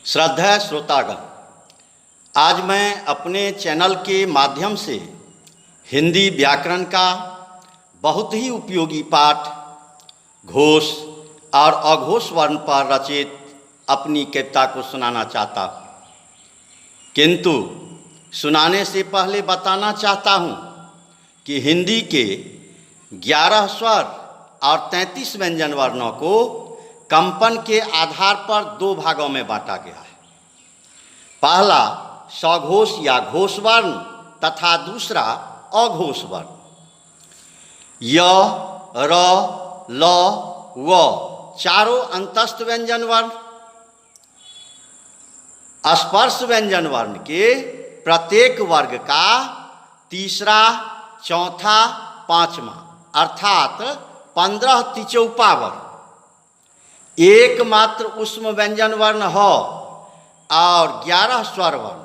श्रद्धेय श्रोतागण, आज मैं अपने चैनल के माध्यम से हिंदी व्याकरण का बहुत ही उपयोगी पाठ घोष और अघोष वर्ण पर रचित अपनी कविता को सुनाना चाहता हूँ। किंतु सुनाने से पहले बताना चाहता हूँ कि हिंदी के 11 स्वर और 33 व्यंजन वर्णों को कंपन के आधार पर दो भागों में बांटा गया है। पहला सघोष या घोष वर्ण तथा दूसरा अघोष वर्ण। य, र, ल, व चारों अंतस्थ व्यंजन वर्ण स्पर्श व्यंजन वर्ण के प्रत्येक वर्ग का तीसरा, चौथा, पांचवा अर्थात 15 तिचौपा वर्ण एकमात्र ऊष्म व्यंजन वर्ण हो और 11 स्वर वर्ण।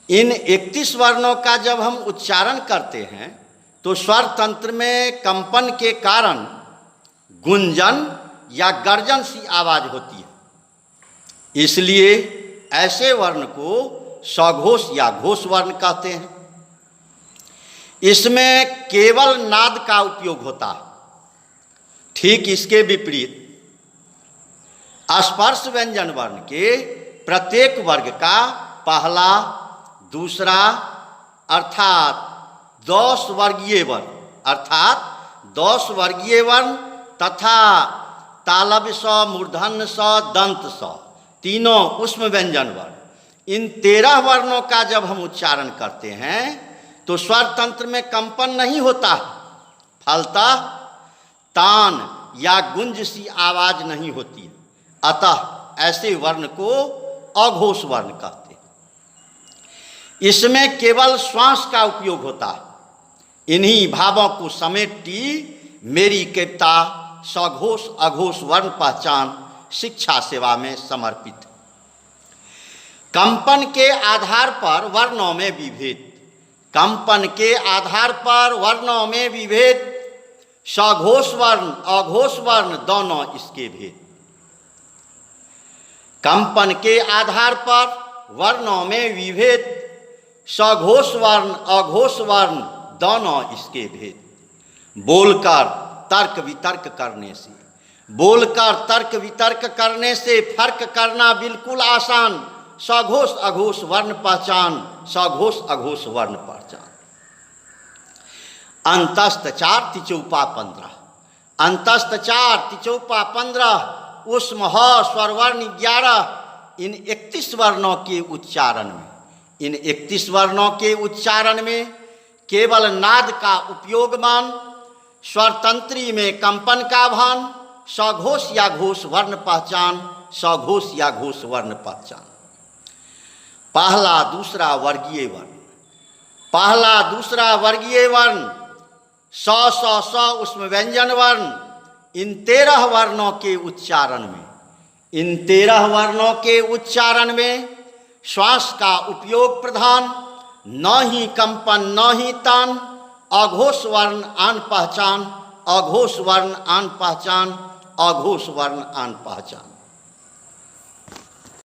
इन 31 वर्णों का जब हम उच्चारण करते हैं तो स्वर तंत्र में कंपन के कारण गुंजन या गर्जन सी आवाज होती है। इसलिए ऐसे वर्ण को सघोष या घोष वर्ण कहते हैं। इसमें केवल नाद का उपयोग होता है। ठीक इसके विपरीत स्पर्श व्यंजन वर्ण के प्रत्येक वर्ग का पहला, दूसरा अर्थात 10 वर्गीय वर्ण तथा तालव्य स, मूर्धन्य स, दंत स तीनों ऊष्म व्यंजन वर्ण, इन 13 वर्णों का जब हम उच्चारण करते हैं तो स्वर तंत्र में कंपन नहीं होता, फलतः तान या गुंज सी आवाज नहीं होती। अतः ऐसे वर्ण को अघोष वर्ण कहते हैं। इसमें केवल श्वास का उपयोग होता है। इन्हीं भावों को समेटती मेरी कविता सघोष अघोष वर्ण पहचान शिक्षा सेवा में समर्पित है। कंपन के आधार पर वर्णों में विभेद। कंपन के आधार पर वर्णों में विभेद, सघोष वर्ण अघोष वर्ण दोनों इसके भेद। कंपन के आधार पर वर्णों में विभेद, सघोष वर्ण अघोष वर्ण दोनों इसके भेद। बोलकर तर्क वितर्क करने से फर्क करना बिल्कुल आसान। सघोष अघोष वर्ण पहचान, सघोष अघोष वर्ण पहचान। अंतस्थ 4 तिचौपा 15, अंतस्थ 4 तिचौपा 15 ऊष्म ह स्वर वर्ण 11। इन 31 वर्णों के उच्चारण में केवल नाद का उपयोग मान, स्वर तंत्री में कंपन का भान, सघोष या घोष वर्ण पहचान, सघोष या घोष वर्ण पहचान। पहला दूसरा वर्गीय वर्ण स ऊष्म व्यंजन वर्ण। इन 13 वर्णों के उच्चारण में श्वास का उपयोग प्रधान, न ही कंपन न ही तान। अघोष वर्ण आन पहचान, अघोष वर्ण आन पहचान, अघोष वर्ण आन पहचान।